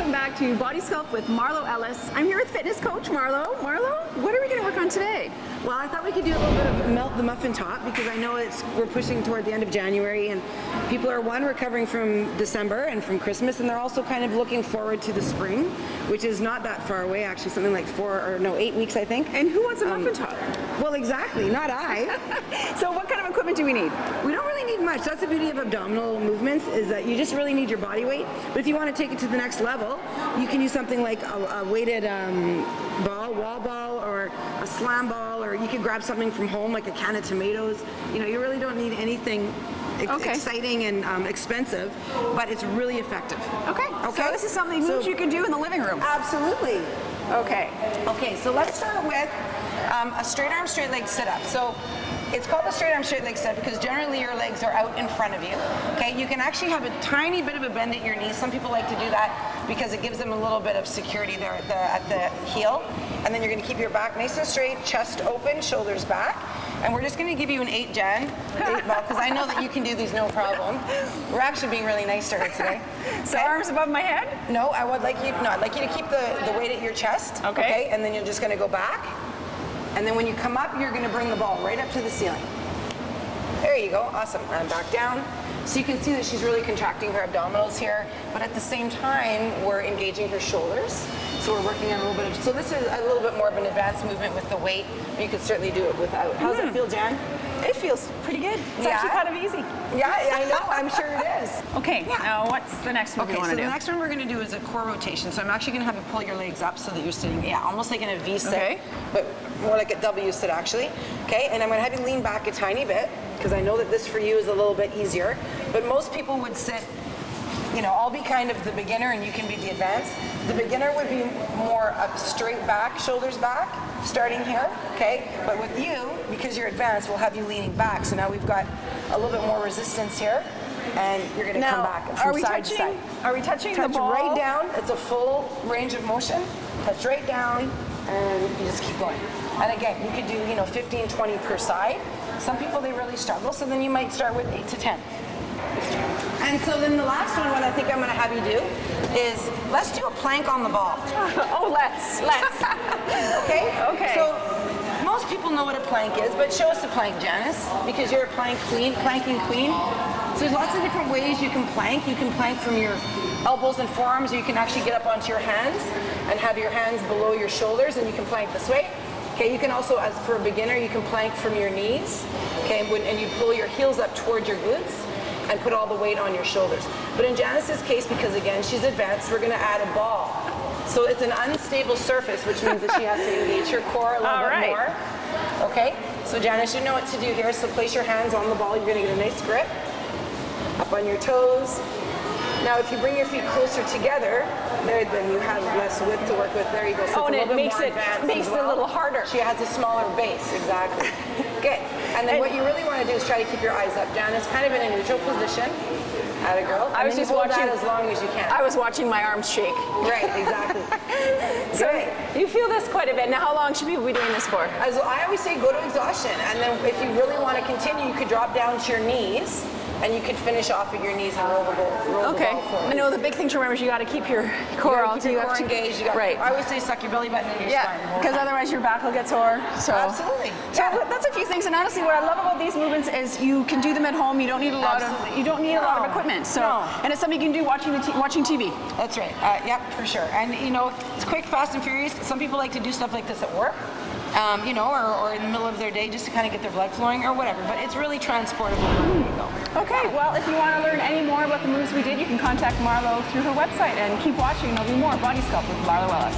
welcome back to Body Sculpt with Marlo Ellis. I'm here with fitness coach Marlo. Marlo, what are we going to work on today? Well, I thought we could do a little bit of melt the muffin top because I know we're pushing toward the end of January and people are recovering from December and from Christmas, and they're also kind of looking forward to the spring, which is not that far away actually, something like 8 weeks I think. And who wants a muffin top? Well, exactly, not I. So what kind of equipment do we need? We don't really need much. That's the beauty of abdominal movements, is that you just really need your body weight. But if you want to take it to the next level, you can use something like a weighted wall ball, or a slam ball, or you could grab something from home like a can of tomatoes. You know, you really don't need anything exciting and expensive, but it's really effective. Okay. So this is something you can do in the living room. Absolutely. Okay. Okay, so let's start with a straight arm, straight leg sit up. So it's called a straight arm, straight leg sit up because generally your legs are out in front of you. Okay, you can actually have a tiny bit of a bend at your knees. Some people like to do that because it gives them a little bit of security there at the heel. And then you're going to keep your back nice and straight, chest open, shoulders back. And we're just going to give you an 8 ball, because I know that you can do these no problem. We're actually being really nice to her today. So arms above my head? No, I'd like you to keep the weight at your chest. Okay. And then you're just going to go back. And then when you come up, you're going to bring the ball right up to the ceiling. There you go. Awesome. And back down. So you can see that she's really contracting her abdominals here, but at the same time, we're engaging her shoulders. So we're working on a little bit of, so this is a little bit more of an advanced movement with the weight. You could certainly do it without. How's it feel, Jan? It feels pretty good. It's actually kind of easy. Yeah, I know. I'm sure it is. Okay, now what's the next one we want to do? So the next one we're going to do is a core rotation. So I'm actually going to have you pull your legs up so that you're sitting, almost like in a V sit, but more like a W sit actually. Okay, and I'm going to have you lean back a tiny bit because I know that this for you is a little bit easier. But most people would sit, I'll be kind of the beginner and you can be the advanced. The beginner would be more up straight back, shoulders back, starting here, okay? But with you, because you're advanced, we'll have you leaning back. So now we've got a little bit more resistance here, and you're gonna come back from side to side. Are we touching Touch the ball? right down, it's a full range of motion. Touch right down, and you just keep going. And again, you could do, 15, 20 per side. Some people, they really struggle, so then you might start with 8 to 10. And so then the last one, what I think I'm going to have you do is let's do a plank on the ball. Oh, let's. Okay? So most people know what a plank is, but show us a plank, Janice, because you're a planking queen. So there's lots of different ways you can plank. You can plank from your elbows and forearms, or you can actually get up onto your hands and have your hands below your shoulders, and you can plank this way. Okay, you can also, as for a beginner, you can plank from your knees, okay, and you pull your heels up towards your glutes and put all the weight on your shoulders. But in Janice's case, because again, she's advanced, we're gonna add a ball. So it's an unstable surface, which means that she has to engage her core a little bit more. Okay, so Janice, you know what to do here. So place your hands on the ball, you're gonna get a nice grip. Up on your toes. Now if you bring your feet closer together, then you have less width to work with. There you go. So and it makes it a little harder. She has a smaller base, exactly. Good. And then what you really want to do is try to keep your eyes up. Janice, kind of in a neutral position. Atta girl. I was just watching as long as you can. I was watching my arms shake. Right, exactly. So you feel this quite a bit. Now how long should people be doing this for? As I always say, go to exhaustion. And then if you really want to continue, you could drop down to your knees. And you could finish off at your knees and roll the ball forward. I know the big thing to remember is you got to keep your core all engaged. I always say suck your belly button in your spine. Because otherwise your back will get sore. So. Absolutely. So that's a few things. And honestly, what I love about these movements is you can do them at home. You don't need a lot of equipment. So and it's something you can do watching TV. That's right. Yep, for sure. And it's quick, fast, and furious. Some people like to do stuff like this at work. Or in the middle of their day just to kind of get their blood flowing or whatever. But it's really transportable wherever you go. Okay, well, if you want to learn any more about the moves we did, you can contact Marlo through her website and keep watching. There'll be more Body Sculpt with Marlo Ellis.